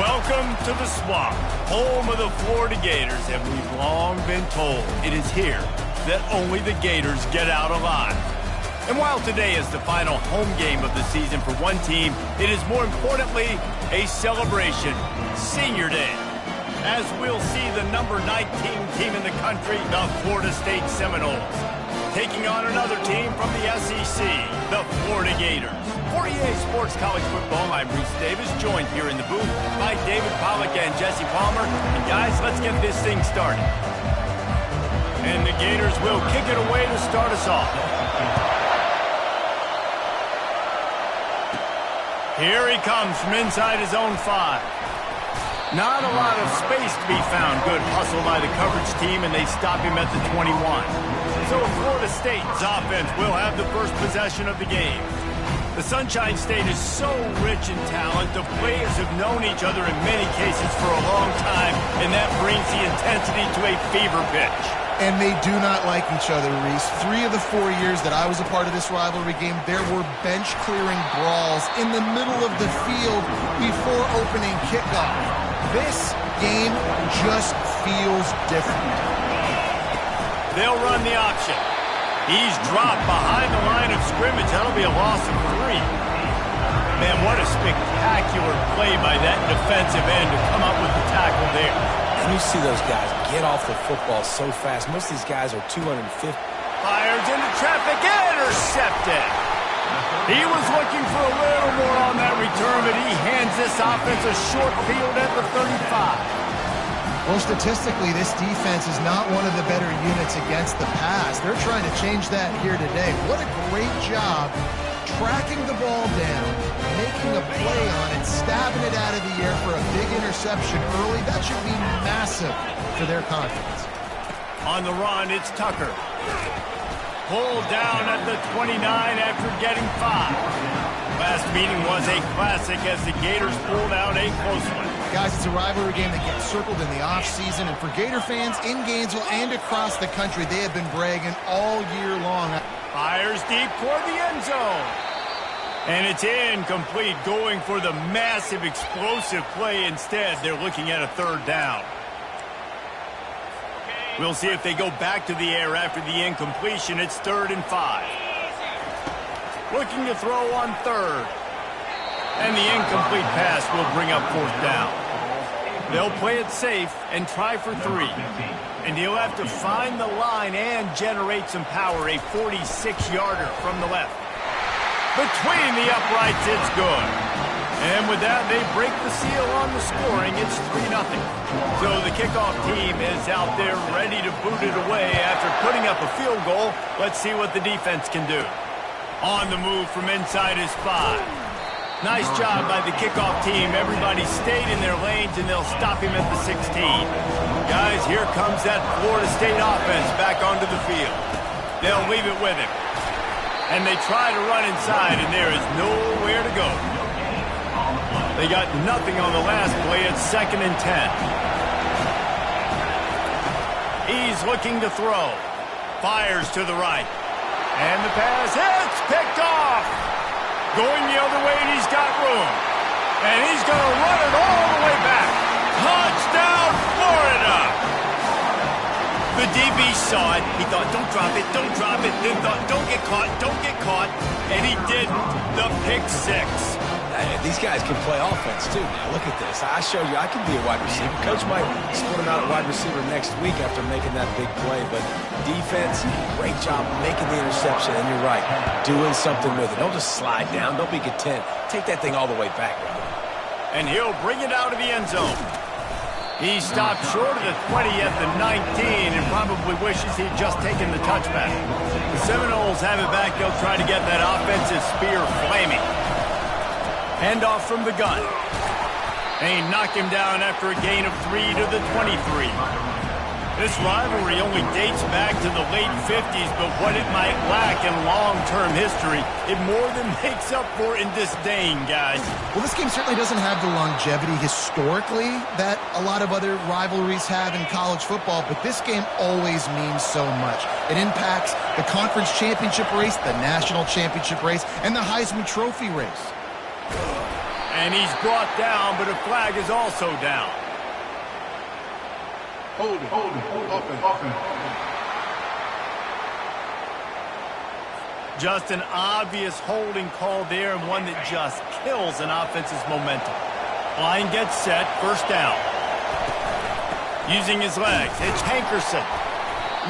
Welcome to the Swamp, home of the Florida Gators, and we've long been told it is here that only the Gators get out alive. And while today is the final home game of the season for one team, it is more importantly a celebration, Senior Day, as we'll see the number 19 team in the country, the Florida State Seminoles, taking on another team from the SEC, the Florida Gators. For EA Sports College Football, I'm Reese Davis, joined here in the booth by David Pollack and Jesse Palmer. And guys, let's get this thing started. And the Gators will kick it away to start us off. Here he comes from inside his own 5. Not a lot of space to be found. Good hustle by the coverage team, and they stop him at the 21. So Florida State's offense will have the first possession of the game. The Sunshine State is so rich in talent. The players have known each other in many cases for a long time, and that brings the intensity to a fever pitch. And they do not like each other, Reese. 3 of the 4 years that I was a part of this rivalry game, there were bench-clearing brawls in the middle of the field before opening kickoff. This game just feels different. They'll run the option. He's dropped behind the line of scrimmage. That'll be a loss of 3. Man, what a spectacular play by that defensive end to come up with the tackle there. And you see those guys get off the football so fast. Most of these guys are 250. Fires into traffic, intercepted. He was looking for a little more on that return, but he hands this offense a short field at the 35. Well, statistically, this defense is not one of the better units against the pass. They're trying to change that here today. What a great job tracking the ball down, making a play on it, stabbing it out of the air for a big interception early. That should be massive for their confidence. On the run, it's Tucker. Pulled down at the 29 after getting 5. Last meeting was a classic as the Gators pulled out a close one. Guys, it's a rivalry game that gets circled in the offseason, and for Gator fans in Gainesville and across the country, they have been bragging all year long. Fires deep toward the end zone. And it's incomplete, going for the massive explosive play instead. They're looking at a 3rd down. We'll see if they go back to the air after the incompletion. It's 3rd and 5. Looking to throw on 3rd. And the incomplete pass will bring up 4th down. They'll play it safe and try for 3. And he'll have to find the line and generate some power. A 46-yarder from the left. Between the uprights, it's good. And with that, they break the seal on the scoring. It's 3-0. So the kickoff team is out there ready to boot it away after putting up a field goal. Let's see what the defense can do. On the move from inside his 5. Nice job by the kickoff team. Everybody stayed in their lanes, and they'll stop him at the 16. Guys, here comes that Florida State offense back onto the field. They'll leave it with him. And they try to run inside, and there is nowhere to go. They got nothing on the last play. It's 2nd and 10. He's looking to throw. Fires to the right. And the pass hits, picked off. Going the other way, and he's got room. And he's going to run it all the way back. Touchdown, Florida! The DB saw it. He thought, don't drop it, don't drop it. Then thought, don't get caught, don't get caught. And he didn't. The pick 6. Hey, these guys can play offense, too. Now, look at this. I showed you I can be a wide receiver. Coach might split him out at wide receiver next week after making that big play. But defense, great job making the interception. And you're right, doing something with it. Don't just slide down. Don't be content. Take that thing all the way back. And he'll bring it out of the end zone. He stopped short of the 20 at the 19 and probably wishes he'd just taken the touchback. The Seminoles have it back. They'll try to get that offensive spear flaming. Handoff from the gun. They knock him down after a gain of 3 to the 23. This rivalry only dates back to the late 50s, but what it might lack in long-term history, it more than makes up for in disdain, guys. Well, this game certainly doesn't have the longevity historically that a lot of other rivalries have in college football, but this game always means so much. It impacts the conference championship race, the national championship race, and the Heisman Trophy race. And he's brought down, but a flag is also down. Hold it, offense. Just an obvious holding call there, and one that just kills an offense's momentum. Line gets set, first down. Using his legs, it's Hankerson.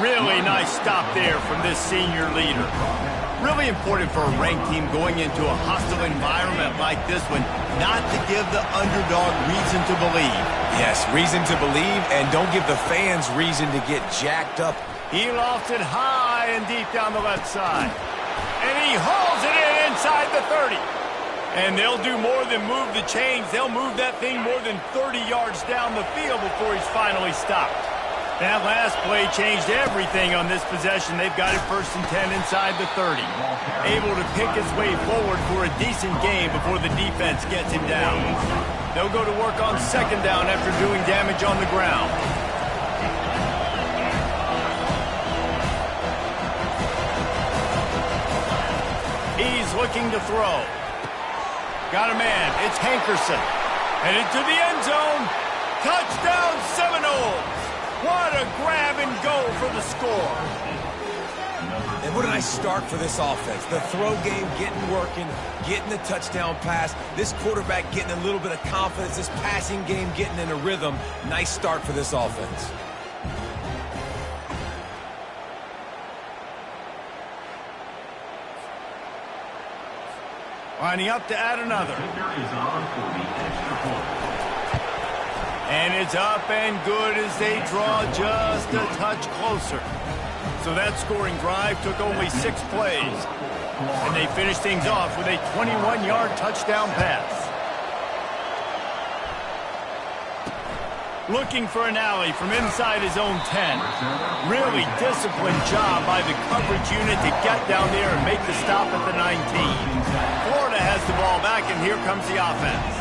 Really nice stop there from this senior leader. Really important for a ranked team going into a hostile environment like this one, not to give the underdog reason to believe. Yes, reason to believe, and don't give the fans reason to get jacked up. He lofts it high and deep down the left side. And he hauls it in inside the 30. And they'll do more than move the chains. They'll move that thing more than 30 yards down the field before he's finally stopped. That last play changed everything on this possession. They've got it 1st and 10 inside the 30. Able to pick his way forward for a decent game before the defense gets him down. They'll go to work on 2nd down after doing damage on the ground. He's looking to throw. Got a man. It's Hankerson. Headed to the end zone. Touchdown Seminoles. What a grab and go for the score. And what a nice start for this offense. The throw game getting working, getting the touchdown pass. This quarterback getting a little bit of confidence. This passing game getting in a rhythm. Nice start for this offense. Lining up to add another. And it's up and good as they draw just a touch closer. So that scoring drive took only 6 plays. And they finished things off with a 21-yard touchdown pass. Looking for an alley from inside his own 10. Really disciplined job by the coverage unit to get down there and make the stop at the 19. Florida has the ball back, and here comes the offense.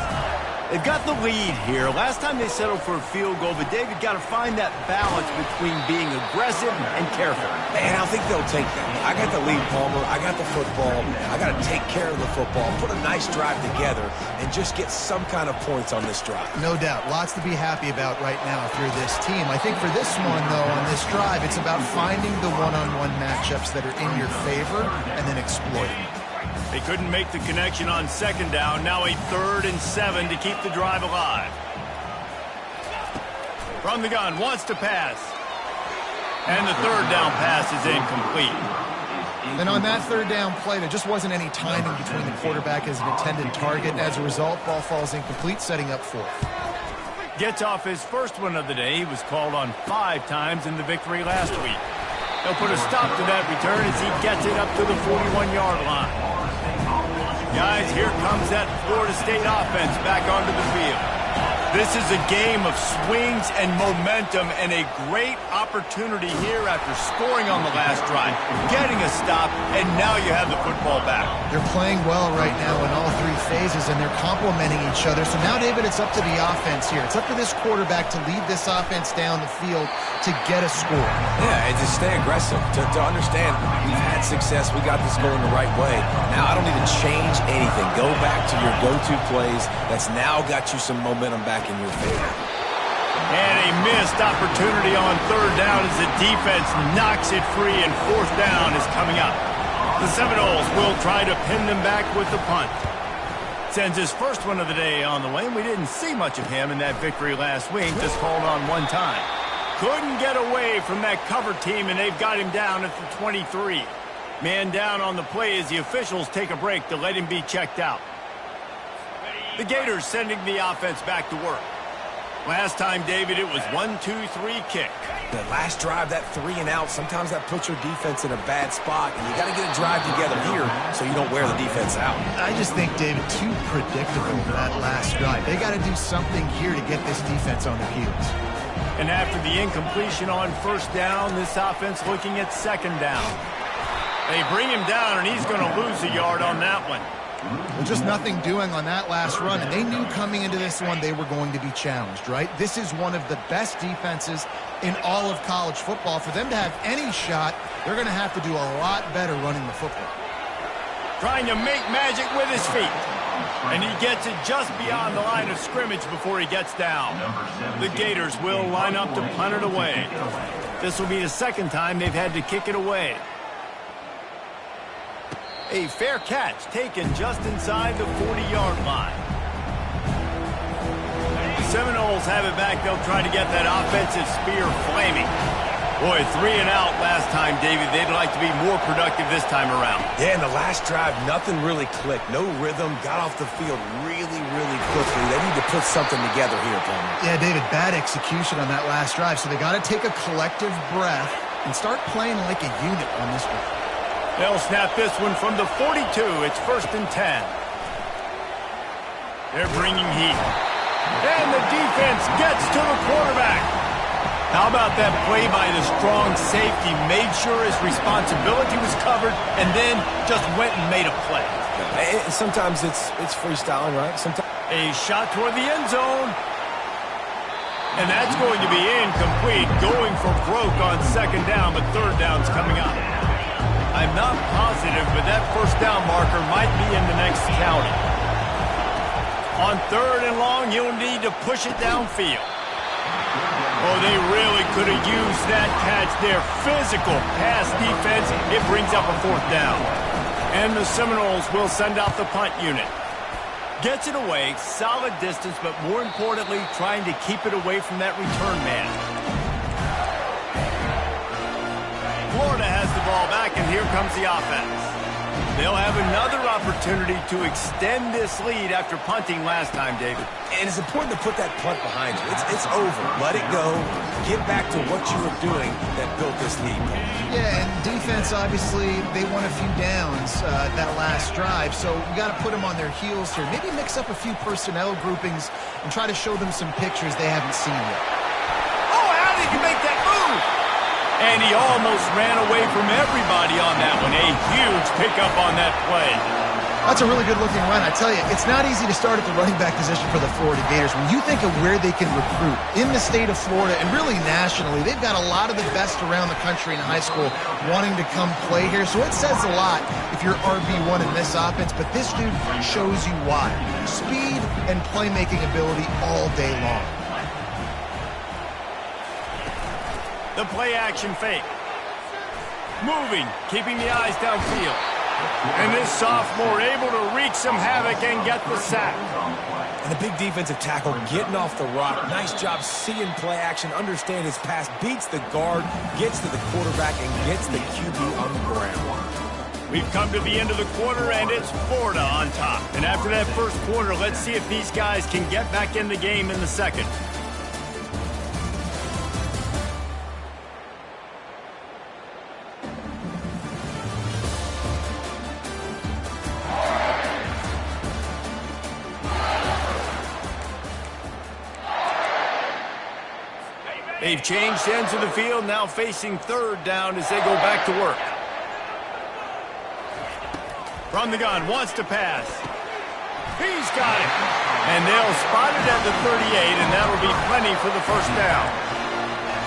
They've got the lead here. Last time they settled for a field goal, but David got to find that balance between being aggressive and careful. And I think they'll take that. I got the lead, Palmer. I got the football. I got to take care of the football, put a nice drive together, and just get some kind of points on this drive. No doubt. Lots to be happy about right now if you're this team. I think for this one, though, on this drive, it's about finding the one-on-one matchups that are in your favor and then exploiting them. They couldn't make the connection on 2nd down. Now a 3rd and 7 to keep the drive alive. From the gun, wants to pass. And the 3rd down pass is incomplete. And on that 3rd down play, there just wasn't any timing between the quarterback as an intended target. As a result, ball falls incomplete, setting up 4th. Gets off his first one of the day. He was called on 5 times in the victory last week. They'll put a stop to that return as he gets it up to the 41-yard line. Guys, here comes that Florida State offense back onto the field. This is a game of swings and momentum, and a great opportunity here after scoring on the last drive, getting a stop, and now you have the football back. They're playing well right now in all 3 phases, and they're complementing each other. So now, David, it's up to the offense here. It's up to this quarterback to lead this offense down the field to get a score. Yeah, and to stay aggressive, to understand we've had success, we got this going the right way. Now I don't need to change anything. Go back to your go-to plays. That's now got you some momentum back in your favor. And a missed opportunity on 3rd down as the defense knocks it free, and 4th down is coming up. The Seminoles will try to pin them back with the punt. Sends his first one of the day on the way. We didn't see much of him in that victory last week, just called on 1 time. Couldn't get away from that cover team, and they've got him down at the 23. Man down on the play as the officials take a break to let him be checked out. The Gators sending the offense back to work. Last time, David, it was 1-2-3 kick. The last drive, that 3 and out, sometimes that puts your defense in a bad spot, and you got to get a drive together here so you don't wear the defense out. I just think, David, too predictable that last drive. They got to do something here to get this defense on their heels. And after the incompletion on 1st down, this offense looking at 2nd down. They bring him down, and he's going to lose a yard on that one. Well, just nothing doing on that last run, and they knew coming into this one they were going to be challenged, right? This is one of the best defenses in all of college football. For them to have any shot, they're going to have to do a lot better running the football. Trying to make magic with his feet. And he gets it just beyond the line of scrimmage before he gets down. The Gators will line up to punt it away. This will be the second time they've had to kick it away. A fair catch taken just inside the 40-yard line. The Seminoles have it back. They'll try to get that offensive spear flaming. Boy, 3 and out last time, David. They'd like to be more productive this time around. Yeah, in the last drive, nothing really clicked. No rhythm. Got off the field really, really quickly. They need to put something together here, Palmer. Yeah, David, bad execution on that last drive. So they got to take a collective breath and start playing like a unit on this one. They'll snap this one from the 42. It's 1st and 10. They're bringing heat. And the defense gets to the quarterback. How about that play by the strong safety? Made sure his responsibility was covered and then just went and made a play. Sometimes it's freestyling, right? Sometimes a shot toward the end zone. And that's going to be incomplete. Going for broke on 2nd down, but 3rd down's coming up. I'm not positive, but that 1st down marker might be in the next county. On 3rd and long, you'll need to push it downfield. Oh, they really could have used that catch there. Physical pass defense. It brings up a 4th down. And the Seminoles will send out the punt unit. Gets it away, solid distance, but more importantly, trying to keep it away from that return man. Florida has the ball back, and here comes the offense. They'll have another opportunity to extend this lead after punting last time, David. And it's important to put that punt behind you. It's over. Let it go. Get back to what you were doing that built this lead. Yeah, and defense, obviously, they won a few downs that last drive, so we got to put them on their heels here. Maybe mix up a few personnel groupings and try to show them some pictures they haven't seen yet. Oh, how did you make that move? And he almost ran away from everybody on that one. A huge pickup on that play. That's a really good-looking run. I tell you, it's not easy to start at the running back position for the Florida Gators. When you think of where they can recruit in the state of Florida and really nationally, they've got a lot of the best around the country in high school wanting to come play here. So it says a lot if you're RB1 in this offense, but this dude shows you why. Speed and playmaking ability all day long. The play-action fake. Moving, keeping the eyes downfield. And this sophomore able to wreak some havoc and get the sack. And a big defensive tackle getting off the rock. Nice job seeing play action, understand his pass, beats the guard, gets to the quarterback, and gets the QB on the ground. We've come to the end of the quarter, and it's Florida on top. And after that first quarter, let's see if these guys can get back in the game in the second. They've changed ends of the field, now facing 3rd down as they go back to work. From the gun, wants to pass. He's got it. And they'll spot it at the 38, and that'll be plenty for the 1st down.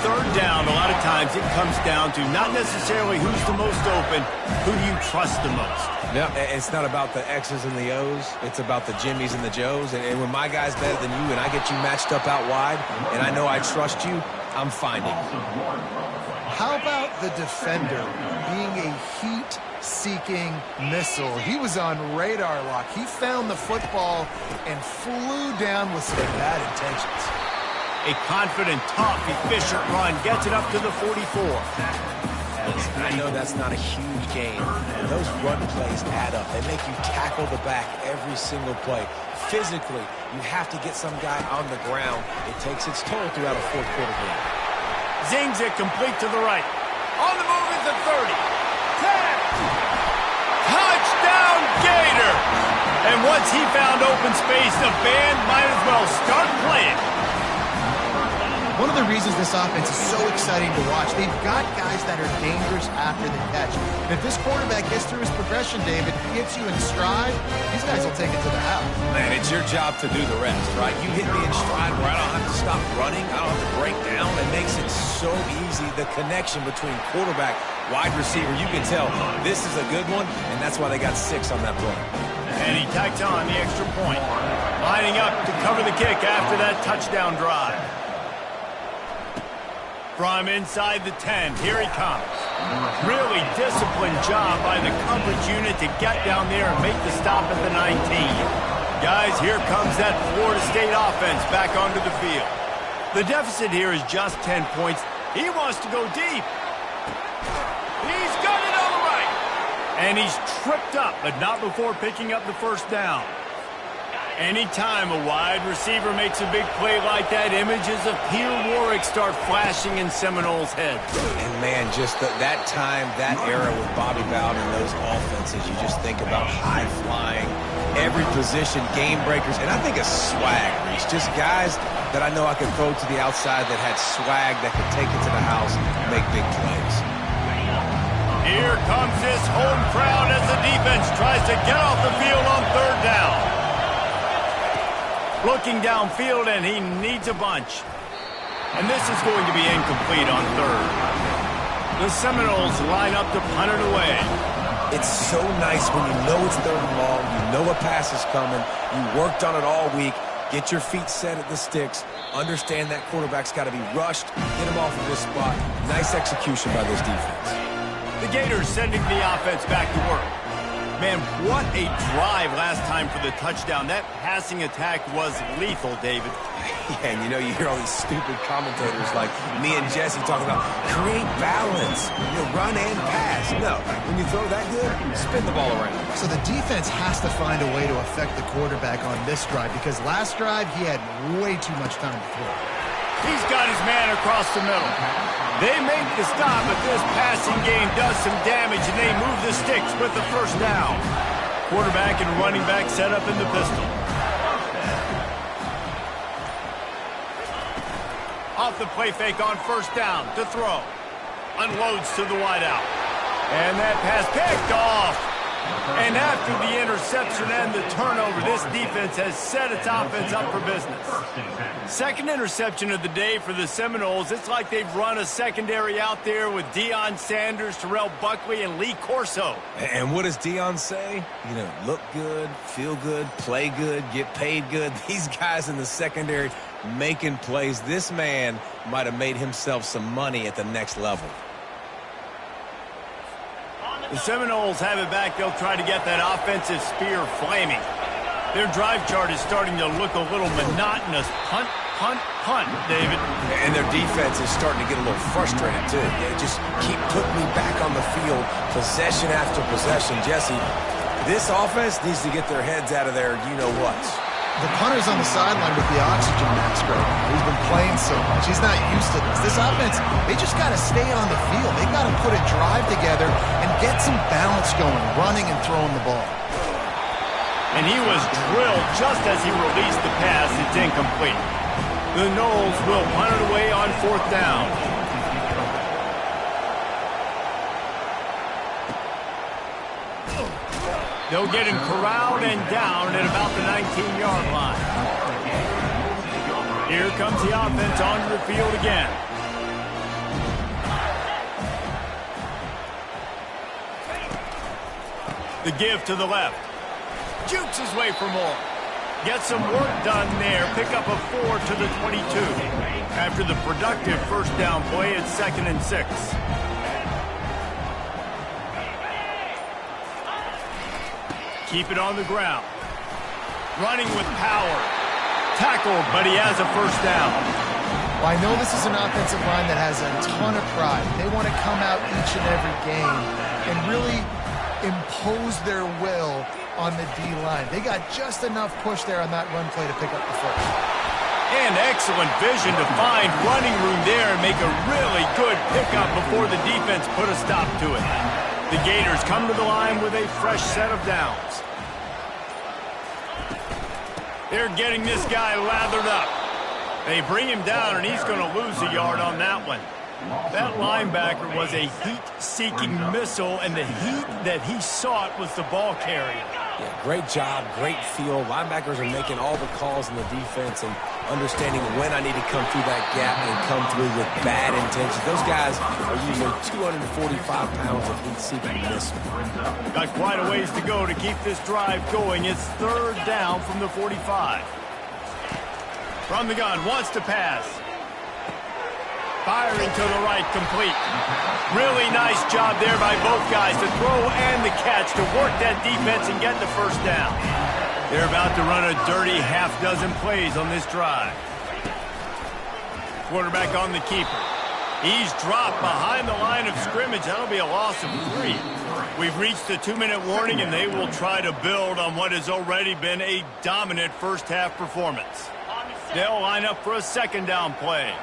3rd down, a lot of times it comes down to not necessarily who's the most open, who do you trust the most? No, it's not about the X's and the O's. It's about the Jimmys and the Joes. And when my guy's better than you and I get you matched up out wide, and I know I trust you, I'm finding. How about the defender being a heat-seeking missile? He was on radar lock. He found the football and flew down with some bad intentions. A confident, tough, efficient run gets it up to the 44. I know that's not a huge gain. Those run plays add up. They make you tackle the back every single play. Physically, you have to get some guy on the ground. It takes its toll throughout a 4th quarter game. Zings it complete to the right. On the move is the 30. 10. Touchdown Gator! And once he found open space, the band might as well start playing. One of the reasons this offense is so exciting to watch, they've got guys that are dangerous after the catch. And if this quarterback gets through his progression, David, gets you in stride, these guys will take it to the house. Man, it's your job to do the rest, right? You hit me in stride where I don't have to stop running. I don't have to break down. It makes it so easy. The connection between quarterback, wide receiver, you can tell this is a good one, and that's why they got 6 on that play. And he tacks on the extra point. Lining up to cover the kick after that touchdown drive. From inside the 10, here he comes. Really disciplined job by the coverage unit to get down there and make the stop at the 19. Guys, here comes that Florida State offense back onto the field. The deficit here is just 10 points. He wants to go deep. He's got it on the right. And he's tripped up, but not before picking up the first down. Anytime a wide receiver makes a big play like that, images of Peter Warwick start flashing in Seminoles' heads. And, man, just that time, that era with Bobby Bowden and those offenses, you just think about high-flying, every position, game breakers, and I think a swag, Reese. Just guys that I know I could throw to the outside that had swag that could take it to the house and make big plays. Here comes this home crowd as the defense tries to get off the field on third down. Looking downfield, and he needs a bunch. And this is going to be incomplete on third. The Seminoles line up to punt it away. It's so nice when you know it's third and long, you know a pass is coming, you worked on it all week, get your feet set at the sticks, understand that quarterback's got to be rushed, get him off of this spot. Nice execution by this defense. The Gators sending the offense back to work. Man, what a drive last time for the touchdown. That passing attack was lethal, David. Yeah, and you know, you hear all these stupid commentators like me and Jesse talking about create balance, run and pass. No, when you throw that good, spin the ball around. So the defense has to find a way to affect the quarterback on this drive because last drive he had way too much time to throw. He's got his man across the middle. They make the stop, but this passing game does some damage, and they move the sticks with the first down. Quarterback and running back set up in the pistol. Off the play fake on first down to throw. Unloads to the wideout. And that pass picked off. And after the interception and the turnover, this defense has set its offense up for business. Second interception of the day for the Seminoles. It's like they've run a secondary out there with Deion Sanders, Terrell Buckley, and Lee Corso. And what does Deion say? Look good, feel good, play good, get paid good. These guys in the secondary making plays. This man might have made himself some money at the next level. The Seminoles have it back. They'll try to get that offensive spear flaming. Their drive chart is starting to look a little monotonous. Punt, punt, punt, David. And their defense is starting to get a little frustrated, too. They just keep putting me back on the field, possession after possession. Jesse, this offense needs to get their heads out of their you-know-whats. The punter's on the sideline with the oxygen mask right now. He's been playing so much. He's not used to this. This offense, they just got to stay on the field. They got to put a drive together and get some balance going, running and throwing the ball. And he was drilled just as he released the pass. It's incomplete. The Noles will punt it away on fourth down. They'll get him corralled and down at about the 19-yard line. Here comes the offense onto the field again. The give to the left. Jukes his way for more. Gets some work done there. Pick up a 4 to the 22. After the productive first down play, it's 2nd and 6. Keep it on the ground. Running with power. Tackled, but he has a first down. Well, I know this is an offensive line that has a ton of pride. They want to come out each and every game and really impose their will on the D-line. They got just enough push there on that run play to pick up the first. And excellent vision to find running room there and make a really good pickup before the defense put a stop to it. The Gators come to the line with a fresh set of downs. They're getting this guy lathered up. They bring him down, and he's going to lose a yard on that one. That linebacker was a heat-seeking missile, and the heat that he sought was the ball carrier. Yeah, great job, great feel. Linebackers are making all the calls in the defense, and understanding when I need to come through that gap and come through with bad intentions. Those guys are usually 245 pounds of heat seeking this one. Got quite a ways to go to keep this drive going. It's third down from the 45. From the gun, wants to pass. Firing to the right, complete. Really nice job there by both guys to throw and the catch to work that defense and get the first down. They're about to run a dirty half-dozen plays on this drive. Quarterback on the keeper. He's dropped behind the line of scrimmage. That'll be a loss of 3. We've reached the 2-minute warning, and they will try to build on what has already been a dominant first-half performance. They'll line up for a second down play.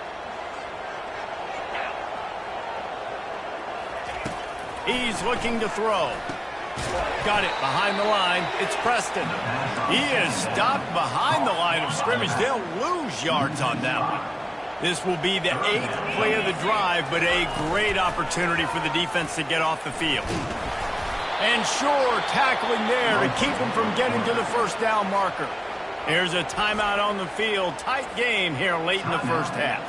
He's looking to throw. Got it behind the line. It's Preston. He is stopped behind the line of scrimmage. They'll lose yards on that one. This will be the 8th play of the drive, but a great opportunity for the defense to get off the field. And sure, tackling there to keep him from getting to the first down marker. There's a timeout on the field. Tight game here late in the first half.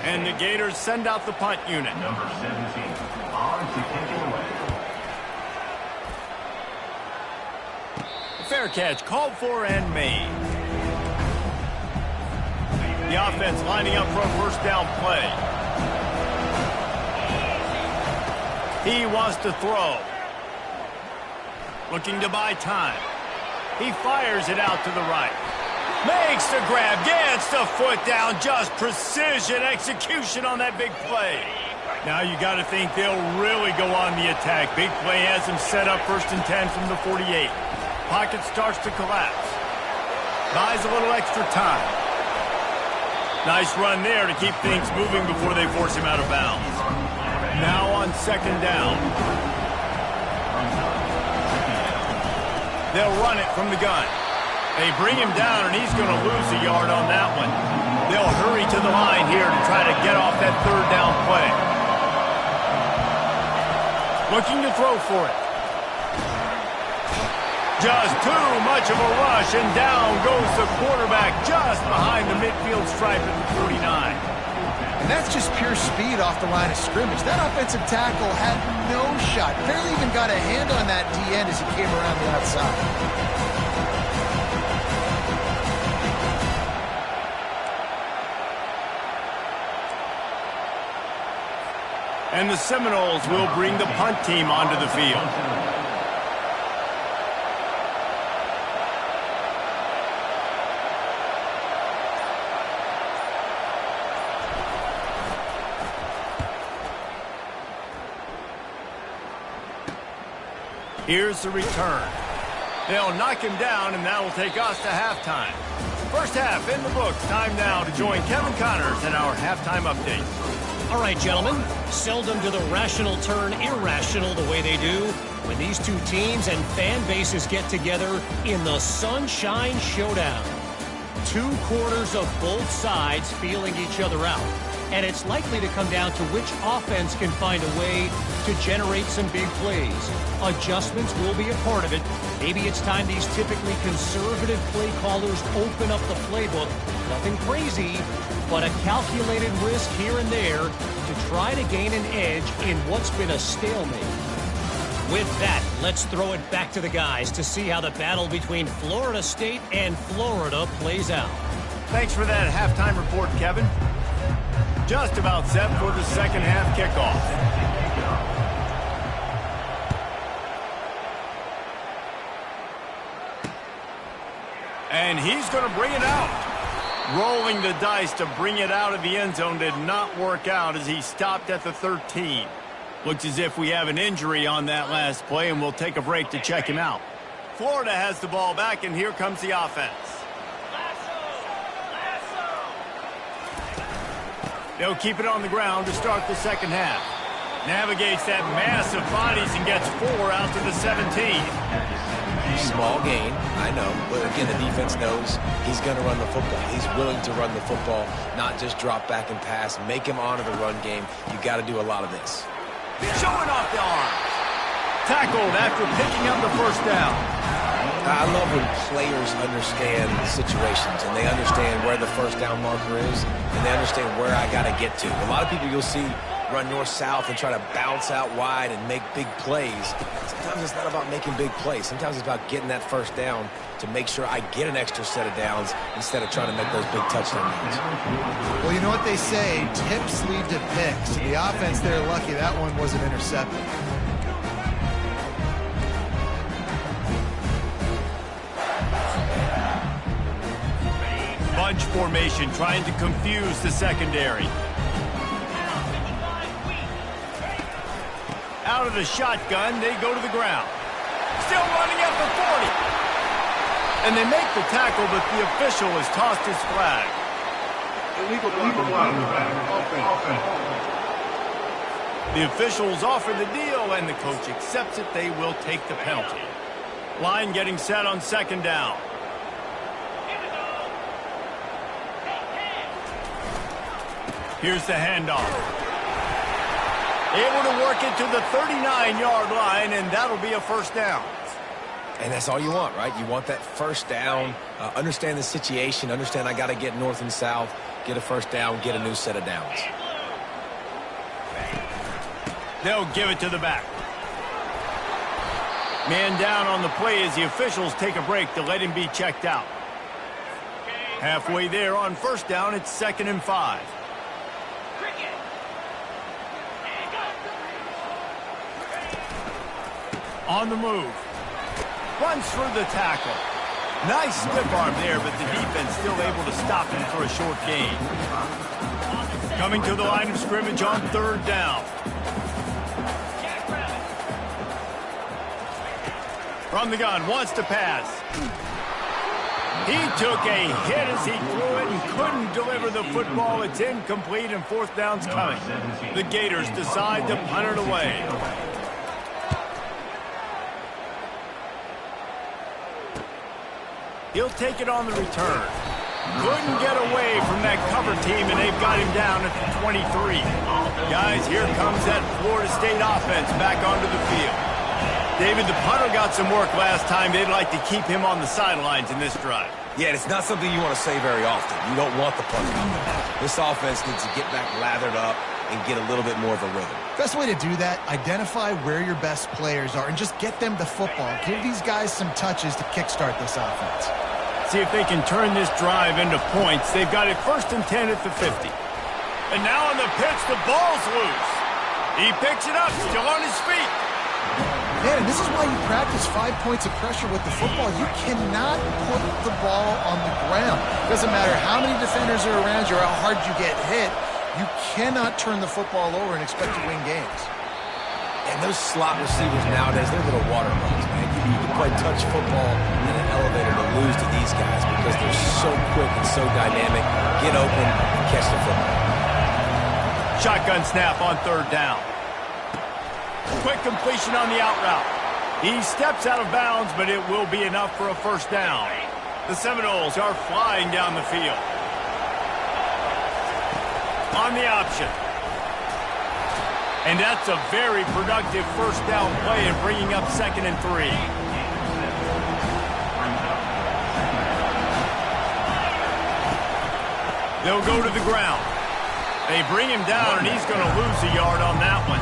And the Gators send out the punt unit. Number 17, on to take it away. Fair catch called for and made. The offense lining up for a first down play. He wants to throw. Looking to buy time. He fires it out to the right. Makes the grab, gets the foot down, just precision execution on that big play. Now you got to think they'll really go on the attack. Big play has him set up 1st and 10 from the 48. Pocket starts to collapse. Buys a little extra time. Nice run there to keep things moving before they force him out of bounds. Now on second down. They'll run it from the gun. They bring him down, and he's going to lose a yard on that one. They'll hurry to the line here to try to get off that third down play. Looking to throw for it. Just too much of a rush, and down goes the quarterback just behind the midfield stripe at the 49. And that's just pure speed off the line of scrimmage. That offensive tackle had no shot. Barely even got a hand on that D-end as he came around the outside. And the Seminoles will bring the punt team onto the field. Here's the return. They'll knock him down, and that will take us to halftime. First half in the books. Time now to join Kevin Connors in our halftime update. All right, gentlemen. Seldom do the rational turn irrational the way they do when these two teams and fan bases get together in the Sunshine Showdown. 2 quarters of both sides feeling each other out. And it's likely to come down to which offense can find a way to generate some big plays. Adjustments will be a part of it. Maybe it's time these typically conservative play callers open up the playbook. Nothing crazy, but a calculated risk here and there to try to gain an edge in what's been a stalemate. With that, let's throw it back to the guys to see how the battle between Florida State and Florida plays out. Thanks for that halftime report, Kevin. Just about set for the second half kickoff. And he's going to bring it out. Rolling the dice to bring it out of the end zone did not work out as he stopped at the 13. Looks as if we have an injury on that last play, and we'll take a break to check him out. Florida has the ball back, and here comes the offense. They'll keep it on the ground to start the second half. Navigates that mass of bodies and gets 4 out to the 17. Small gain, I know, but again, the defense knows he's going to run the football. He's willing to run the football, not just drop back and pass, make him honor the run game. You got to do a lot of this. Showing off the arms. Tackled after picking up the first down. I love when players understand situations and they understand where the first down marker is and they understand where I got to get to. A lot of people you'll see run north-south and try to bounce out wide and make big plays. Sometimes it's not about making big plays. Sometimes it's about getting that first down to make sure I get an extra set of downs instead of trying to make those big touchdown runs. Well, you know what they say, tips lead to picks. The offense, they're lucky that one wasn't intercepted. Bunch formation trying to confuse the secondary. Out of the shotgun, they go to the ground. Still running at the 40. And they make the tackle, but the official has tossed his flag. Illegal flag. The officials offer the deal, and the coach accepts it. They will take the penalty. Line getting set on second down. Here's the handoff. Able to work it to the 39-yard line, and that'll be a first down. And that's all you want, right? You want that first down, understand the situation, understand I got to get north and south, get a first down, get a new set of downs. They'll give it to the back. Man down on the play as the officials take a break to let him be checked out. Halfway there on first down, it's 2nd and 5. On the move. Runs through the tackle. Nice stiff arm there, but the defense still able to stop him for a short gain. Coming to the line of scrimmage on third down. From the gun, wants to pass. He took a hit as he threw it and couldn't deliver the football. It's incomplete and fourth down's coming. The Gators decide to punt it away. He'll take it on the return. Couldn't get away from that cover team, and they've got him down at the 23. Guys, here comes that Florida State offense back onto the field. David, the punter got some work last time. They'd like to keep him on the sidelines in this drive. Yeah, it's not something you want to say very often. You don't want the punter out there. This offense needs to get back lathered up and get a little bit more of a rhythm. Best way to do that, identify where your best players are and just get them the football. Give these guys some touches to kickstart this offense. See if they can turn this drive into points. They've got it 1st and 10 at the 50. And now on the pitch, the ball's loose. He picks it up, still on his feet. Man, and this is why you practice 5 points of pressure with the football. You cannot put the ball on the ground. Doesn't matter how many defenders are around you or how hard you get hit. You cannot turn the football over and expect to win games. And those slot receivers nowadays, they're little water bugs, man. You can play touch football in an elevator to lose to these guys because they're so quick and so dynamic. Get open, catch the football. Shotgun snap on third down. Quick completion on the out route. He steps out of bounds, but it will be enough for a first down. The Seminoles are flying down the field. On the option. And that's a very productive first down play and bringing up 2nd and 3. They'll go to the ground. They bring him down, and he's going to lose a yard on that one.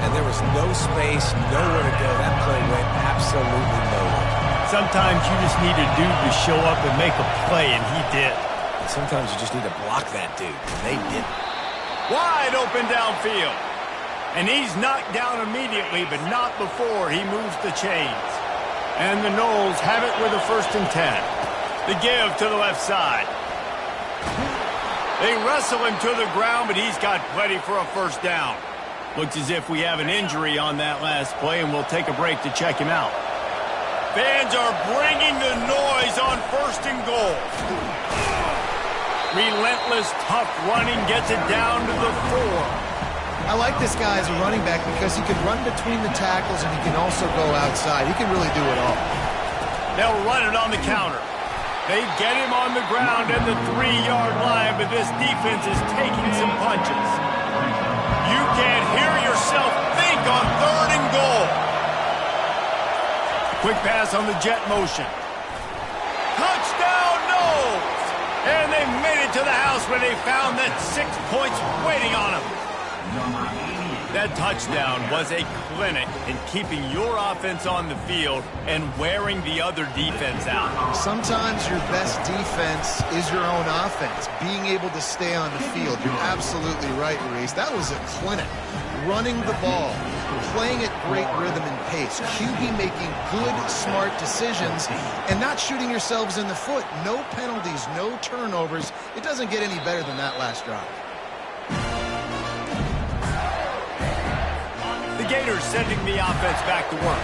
And there was no space, nowhere to go. That play went absolutely nowhere. Sometimes you just need a dude to show up and make a play, and he did. Sometimes you just need to block that dude, and they didn't. Wide open downfield. And he's knocked down immediately, but not before he moves the chains. And the Noles have it with a 1st and 10. The give to the left side. They wrestle him to the ground, but he's got plenty for a first down. Looks as if we have an injury on that last play, and we'll take a break to check him out. Fans are bringing the noise on 1st and goal. Relentless, tough running gets it down to the 4. I like this guy as a running back because he can run between the tackles and he can also go outside. He can really do it all. They'll run it on the counter. They get him on the ground at the 3-yard line, but this defense is taking some punches. You can't hear yourself think on 3rd and goal. Quick pass on the jet motion. Touchdown, no! And they made it to the house where they found that 6 points waiting on them. That touchdown was a clinic in keeping your offense on the field and wearing the other defense out. Sometimes your best defense is your own offense, being able to stay on the field. You're absolutely right, Reese. That was a clinic. Running the ball, playing at great rhythm and pace, QB making good, smart decisions, and not shooting yourselves in the foot. No penalties, no turnovers. It doesn't get any better than that last drive. The Gators sending the offense back to work.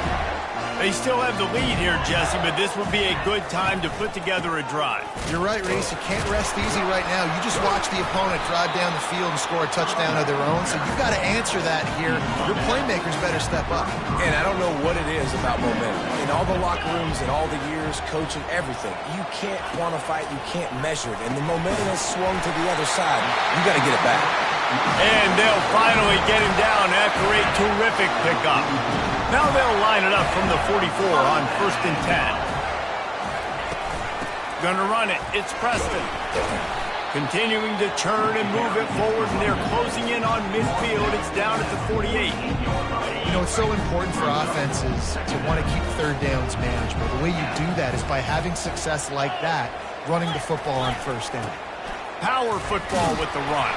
They still have the lead here, Jesse, but this would be a good time to put together a drive. You're right, Reese. You can't rest easy right now. You just watch the opponent drive down the field and score a touchdown of their own, so you've got to answer that here. Your playmakers better step up. And I don't know what it is about momentum. In all the locker rooms, in all the years, coaching, everything, you can't quantify it, you can't measure it. And the momentum has swung to the other side. You got to get it back. And they'll finally get him down after a terrific pickup. Now they'll line it up from the 44 on 1st and 10. Gonna run it. It's Preston. Continuing to turn and move it forward, and they're closing in on midfield. It's down at the 48. You know, it's so important for offenses to want to keep third downs manageable. The way you do that is by having success like that, running the football on 1st down. Power football with the run.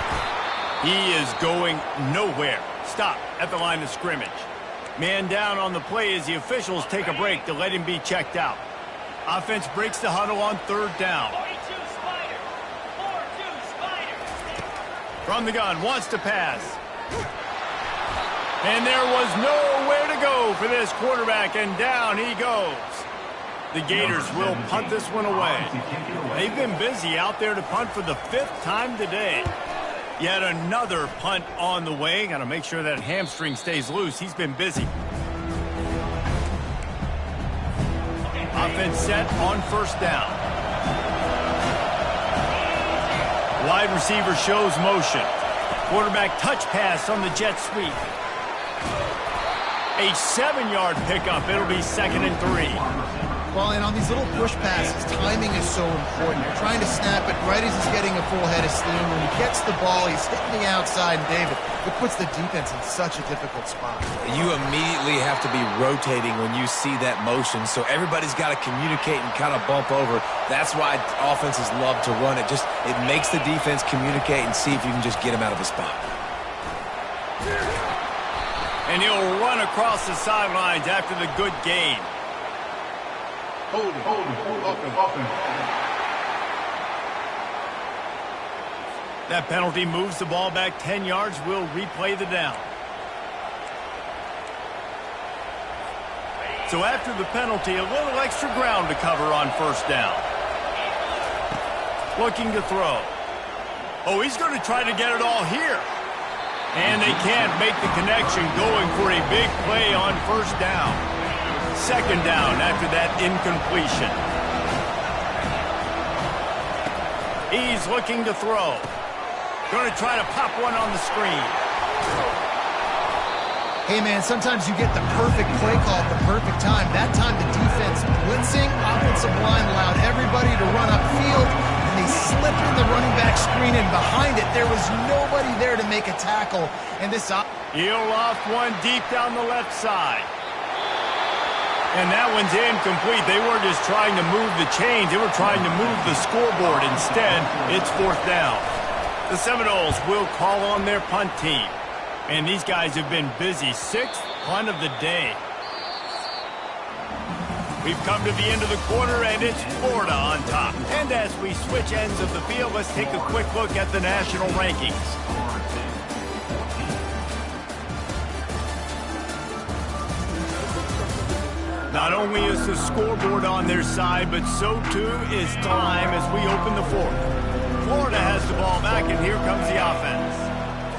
He is going nowhere. Stop at the line of scrimmage. Man down on the play as the officials take a break to let him be checked out. Offense breaks the huddle on 3rd down. From the gun, wants to pass. And there was nowhere to go for this quarterback, and down he goes. The Gators will punt this one away. They've been busy out there to punt for the 5th time today. Yet another punt on the way. Got to make sure that hamstring stays loose. He's been busy. Offense set on 1st down. Wide receiver shows motion. Quarterback touch pass on the jet sweep. A 7-yard pickup. It'll be 2nd and 3. Well, and on these little push passes, timing is so important. You're trying to snap it right as he's getting a full head of steam. When he gets the ball, he's hitting the outside, and David, it puts the defense in such a difficult spot. You immediately have to be rotating when you see that motion, so everybody's got to communicate and kind of bump over. That's why offenses love to run it. It makes the defense communicate and see if you can just get him out of a spot. And he'll run across the sidelines after the good gain. Hold it, offense. That penalty moves the ball back 10 yards. We'll replay the down. So after the penalty, a little extra ground to cover on 1st down. Looking to throw. Oh, he's going to try to get it all here. And they can't make the connection, going for a big play on 1st down. 2nd down after that incompletion. He's looking to throw. Going to try to pop one on the screen. Hey, man, sometimes you get the perfect play call at the perfect time. That time the defense blitzing, offensive line allowed everybody to run upfield, and they slipped in the running back screen, and behind it there was nobody there to make a tackle. And this He'll loft one deep down the left side. And that one's incomplete. They weren't just trying to move the chains. They were trying to move the scoreboard. Instead, it's 4th down. The Seminoles will call on their punt team. And these guys have been busy. 6th punt of the day. We've come to the end of the quarter, and it's Florida on top. And as we switch ends of the field, let's take a quick look at the national rankings. Not only is the scoreboard on their side, but so too is time as we open the 4th. Florida has the ball back, and here comes the offense.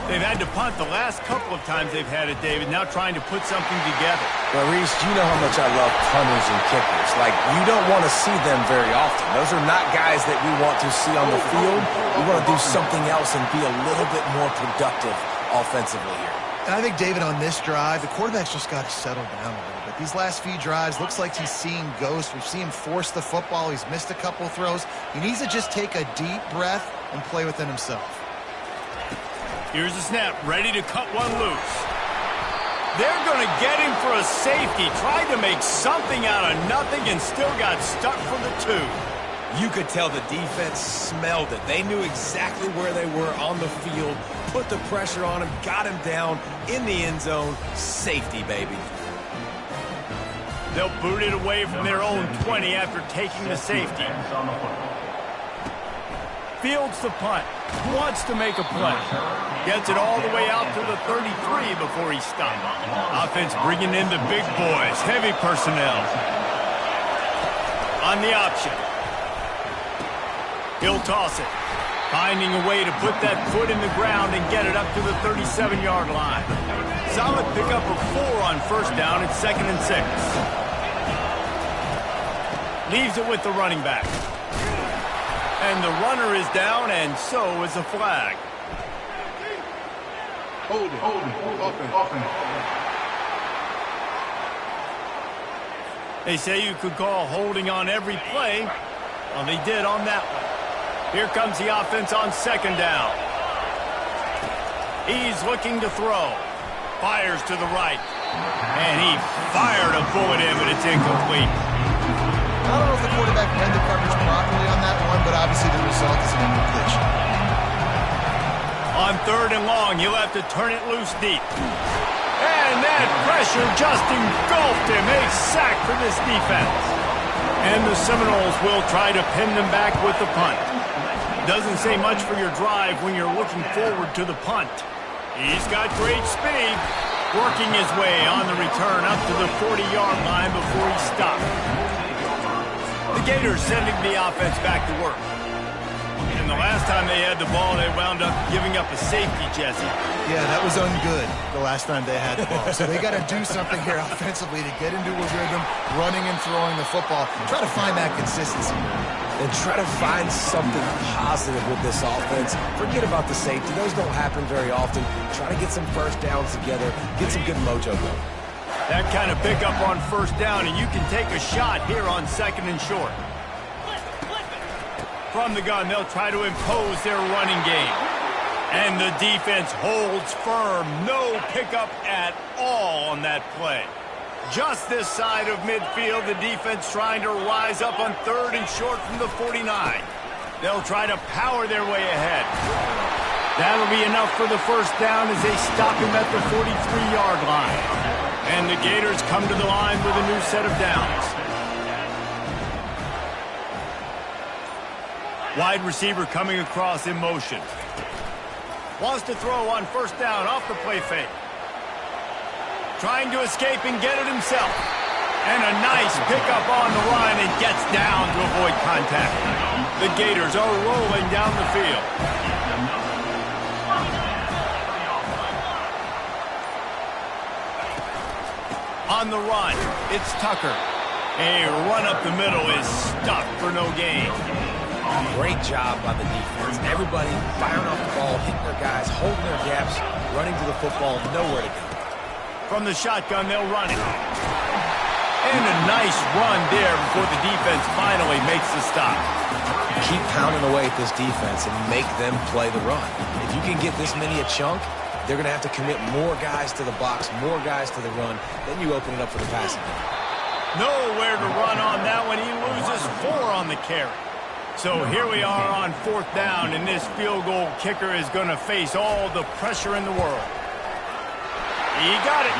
They've had to punt the last couple of times they've had it, David, now trying to put something together. Well, Reese, you know how much I love punters and kickers. Like, you don't want to see them very often. Those are not guys that we want to see on the field. We want to do something else and be a little bit more productive offensively here. And I think, David, on this drive, the quarterback's just got to settle down a little bit. These last few drives, looks like he's seeing ghosts. We've seen him force the football. He's missed a couple throws. He needs to just take a deep breath and play within himself. Here's the snap, ready to cut one loose. They're going to get him for a safety. Tried to make something out of nothing and still got stuck for the 2. You could tell the defense smelled it. They knew exactly where they were on the field, put the pressure on him, got him down in the end zone. Safety, baby. They'll boot it away from their own 20 after taking the safety. Fields the punt. Wants to make a play. Gets it all the way out to the 33 before he stopped. Offense bringing in the big boys. Heavy personnel. On the option. He'll toss it. Finding a way to put that foot in the ground and get it up to the 37-yard line. Solid pickup of 4 on first down at 2nd and 6. Leaves it with the running back. And the runner is down, and so is a flag. Hold it. Offense. They say you could call holding on every play. Well, they did on that one. Here comes the offense on 2nd down. He's looking to throw. Fires to the right. And he fired a bullet in, but it's incomplete. I don't know if the quarterback read the coverage properly on that one, but obviously the result is an incompletion. On 3rd and long, he'll have to turn it loose deep. And that pressure just engulfed him. A sack for this defense. And the Seminoles will try to pin them back with the punt. Doesn't say much for your drive when you're looking forward to the punt. He's got great speed. Working his way on the return up to the 40-yard line before he stopped. The Gators sending the offense back to work. And the last time they had the ball, they wound up giving up a safety, Jesse. Yeah, that was ungood the last time they had the ball. So they got to do something here offensively to get into a rhythm, running and throwing the football. Try to find that consistency. And try to find something positive with this offense. Forget about the safety. Those don't happen very often. Try to get some first downs together. Get some good mojo going. That kind of pickup on first down, and you can take a shot here on 2nd and short. From the gun, they'll try to impose their running game. And the defense holds firm. No pickup at all on that play. Just this side of midfield, the defense trying to rise up on 3rd and short from the 49. They'll try to power their way ahead. That'll be enough for the first down as they stop him at the 43-yard line. And the Gators come to the line with a new set of downs. Wide receiver coming across in motion. Wants to throw on first down off the play fake. Trying to escape and get it himself. And a nice pickup on the line and gets down to avoid contact. The Gators are rolling down the field. On the run, it's Tucker. A run up the middle is stuck for no gain. Great job by the defense. Everybody firing off the ball, hitting their guys, holding their gaps, running to the football, nowhere to go. From the shotgun, they'll run it. And a nice run there before the defense finally makes the stop. Keep pounding away at this defense and make them play the run. If you can get this many a chunk, they're going to have to commit more guys to the box, more guys to the run. Then you open it up for the passing game. Nowhere to run on that one. He loses 4 on the carry. So here we are on 4th down, and this field goal kicker is going to face all the pressure in the world. He got it.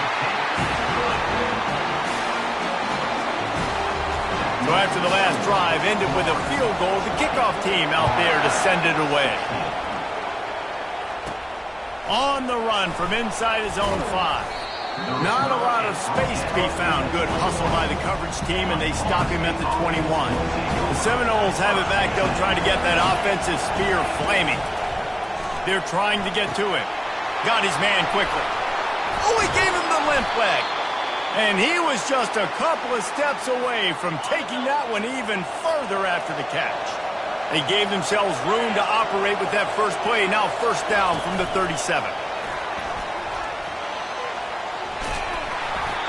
So after the last drive ended with a field goal, the kickoff team out there to send it away. On the run from inside his own 5. Not a lot of space to be found. Good hustle by the coverage team, and they stop him at the 21. The Seminoles have it back. They'll try to get that offensive spear flaming. They're trying to get to him. Got his man quickly. Oh, he gave him the limp leg. And he was just a couple of steps away from taking that one even further after the catch. They gave themselves room to operate with that first play. Now first down from the 37.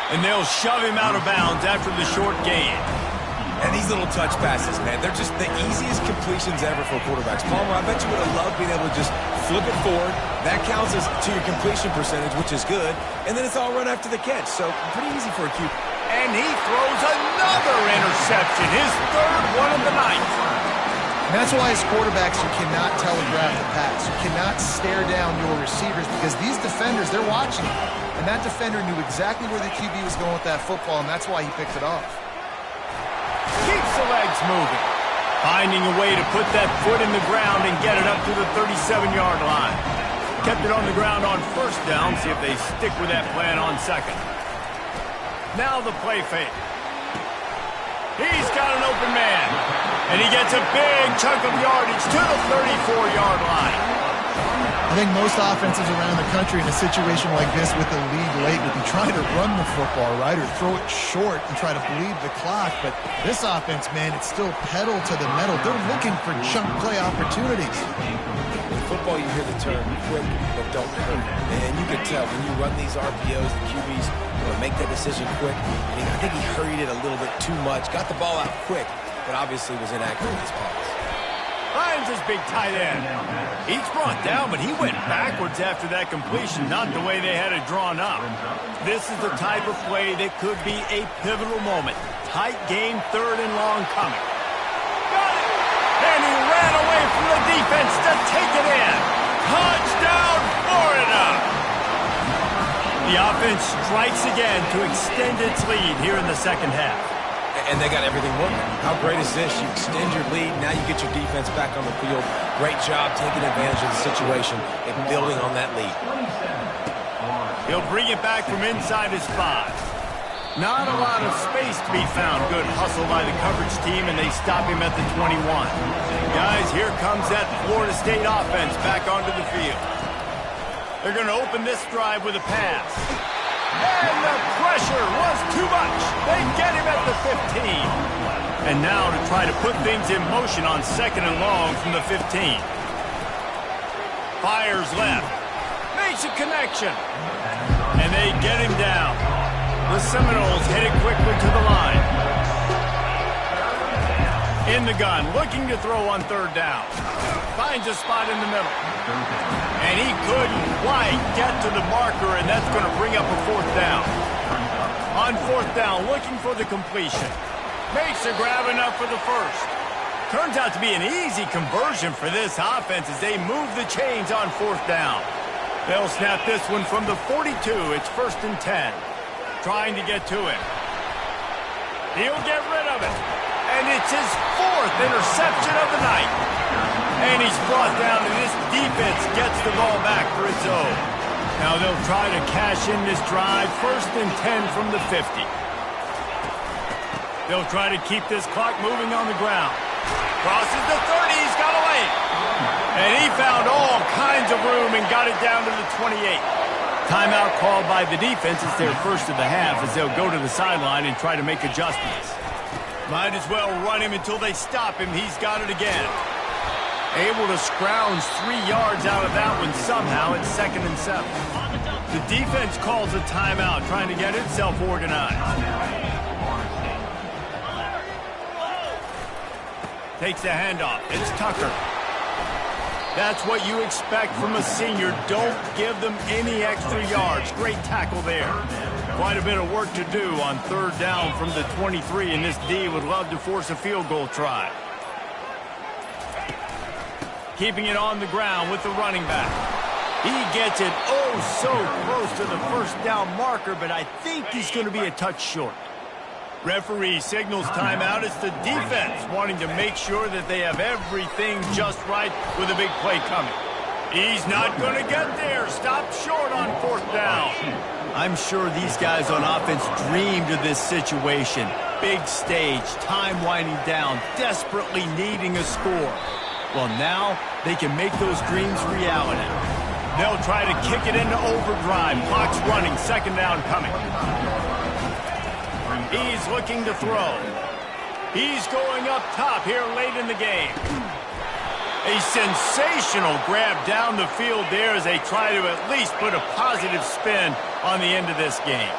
And they'll shove him out of bounds after the short gain. And these little touch passes, man, they're just the easiest completions ever for quarterbacks. Palmer, I bet you would have loved being able to just flip it forward. That counts as to your completion percentage, which is good. And then it's all run after the catch. So pretty easy for a QB. And he throws another interception, his third one of the night. And that's why as quarterbacks, you cannot telegraph the pass. You cannot stare down your receivers because these defenders, they're watching you. And that defender knew exactly where the QB was going with that football, and that's why he picked it off. Keeps the legs moving. Finding a way to put that foot in the ground and get it up to the 37-yard line. Kept it on the ground on first down. See if they stick with that plan on second. Now the play fake. He's got an open man. And he gets a big chunk of yardage to the 34-yard line. I think most offenses around the country in a situation like this with the lead late would be trying to run the football, right, or throw it short and try to bleed the clock. But this offense, man, it's still pedal to the metal. They're looking for chunk play opportunities. In football, you hear the term quick but don't hurt. And you can tell when you run these RPOs, the QBs will make that decision quick. I think he hurried it a little bit too much, got the ball out quick, but obviously was inaccurate in his pass. Finds his big tight end. He's brought down, but he went backwards after that completion, not the way they had it drawn up. This is the type of play that could be a pivotal moment. Tight game, third and long coming. Got it! And he ran away from the defense to take it in. Touchdown, Florida! The offense strikes again to extend its lead here in the second half. And they got everything working. How great is this? You extend your lead, now you get your defense back on the field. Great job taking advantage of the situation and building on that lead. He'll bring it back from inside his 5. Not a lot of space to be found. Good hustle by the coverage team, and they stop him at the 21. Guys, here comes that Florida State offense back onto the field. They're going to open this drive with a pass. And the pressure was too much. They get him at the 15. And now to try to put things in motion on second and long from the 15. Fires left. Makes a connection. And they get him down. The Seminoles headed quickly to the line. In the gun, looking to throw on third down. Finds a spot in the middle. And he couldn't quite get to the marker, and that's going to bring up a fourth down. On fourth down, looking for the completion. Makes a grab enough for the first. Turns out to be an easy conversion for this offense as they move the chains on fourth down. They'll snap this one from the 42. It's 1st and 10. Trying to get to him. He'll get rid of it. And it's his 4th interception of the night. And he's brought down, and this defense gets the ball back for its own. Now they'll try to cash in this drive. 1st and 10 from the 50. They'll try to keep this clock moving on the ground. Crosses the 30. He's got away. And he found all kinds of room and got it down to the 28. Timeout called by the defense. It's their first of the half as they'll go to the sideline and try to make adjustments. Might as well run him until they stop him. He's got it again. Able to scrounge 3 yards out of that one somehow. It's 2nd and 7. The defense calls a timeout, trying to get itself organized. Takes the handoff. It's Tucker. That's what you expect from a senior. Don't give them any extra yards. Great tackle there. Quite a bit of work to do on third down from the 23, and this D would love to force a field goal try. Keeping it on the ground with the running back. He gets it oh so close to the first down marker, but I think he's going to be a touch short. Referee signals timeout. It's the defense wanting to make sure that they have everything just right with a big play coming. He's not going to get there. Stop short on fourth down. I'm sure these guys on offense dreamed of this situation. Big stage, time winding down, desperately needing a score. Well, now they can make those dreams reality. They'll try to kick it into overdrive. Clock's running, second down coming. He's looking to throw. He's going up top here late in the game. A sensational grab down the field there as they try to at least put a positive spin on the end of this game.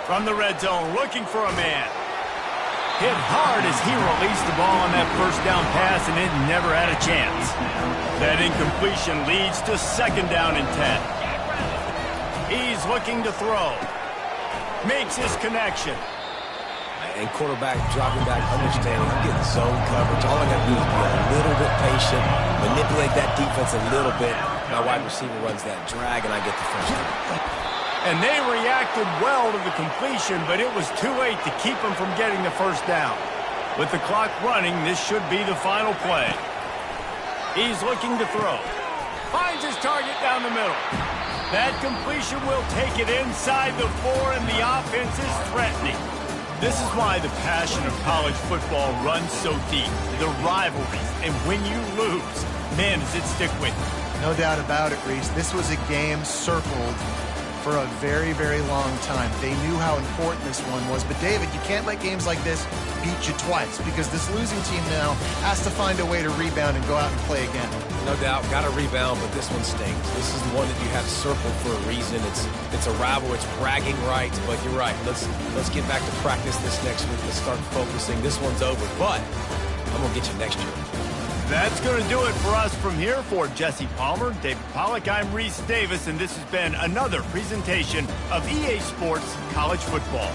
From the red zone, looking for a man. Hit hard as he released the ball on that first down pass, and it never had a chance. That incompletion leads to second down and 10. He's looking to throw. Makes his connection. And quarterback dropping back, understanding, I'm getting zone coverage. All I got to do is be a little bit patient, manipulate that defense a little bit. My wide receiver runs that drag, and I get the first down. And they reacted well to the completion, but it was too late to keep them from getting the first down. With the clock running, this should be the final play. He's looking to throw. Finds his target down the middle. That completion will take it inside the 4, and the offense is threatening. This is why the passion of college football runs so deep. The rivalries, and when you lose, man, does it stick with you. No doubt about it, Reese. This was a game circled for a very, very long time. They knew how important this one was. But, David, you can't let games like this beat you twice, because this losing team now has to find a way to rebound and go out and play again. No doubt, got to rebound, but this one stings. This is the one that you have circled for a reason. It's a rival, it's bragging rights, but you're right. Let's get back to practice this next week. Let's start focusing. This one's over, but I'm going to get you next year. That's going to do it for us from here. For Jesse Palmer, David Pollack, I'm Reese Davis, and this has been another presentation of EA Sports College Football.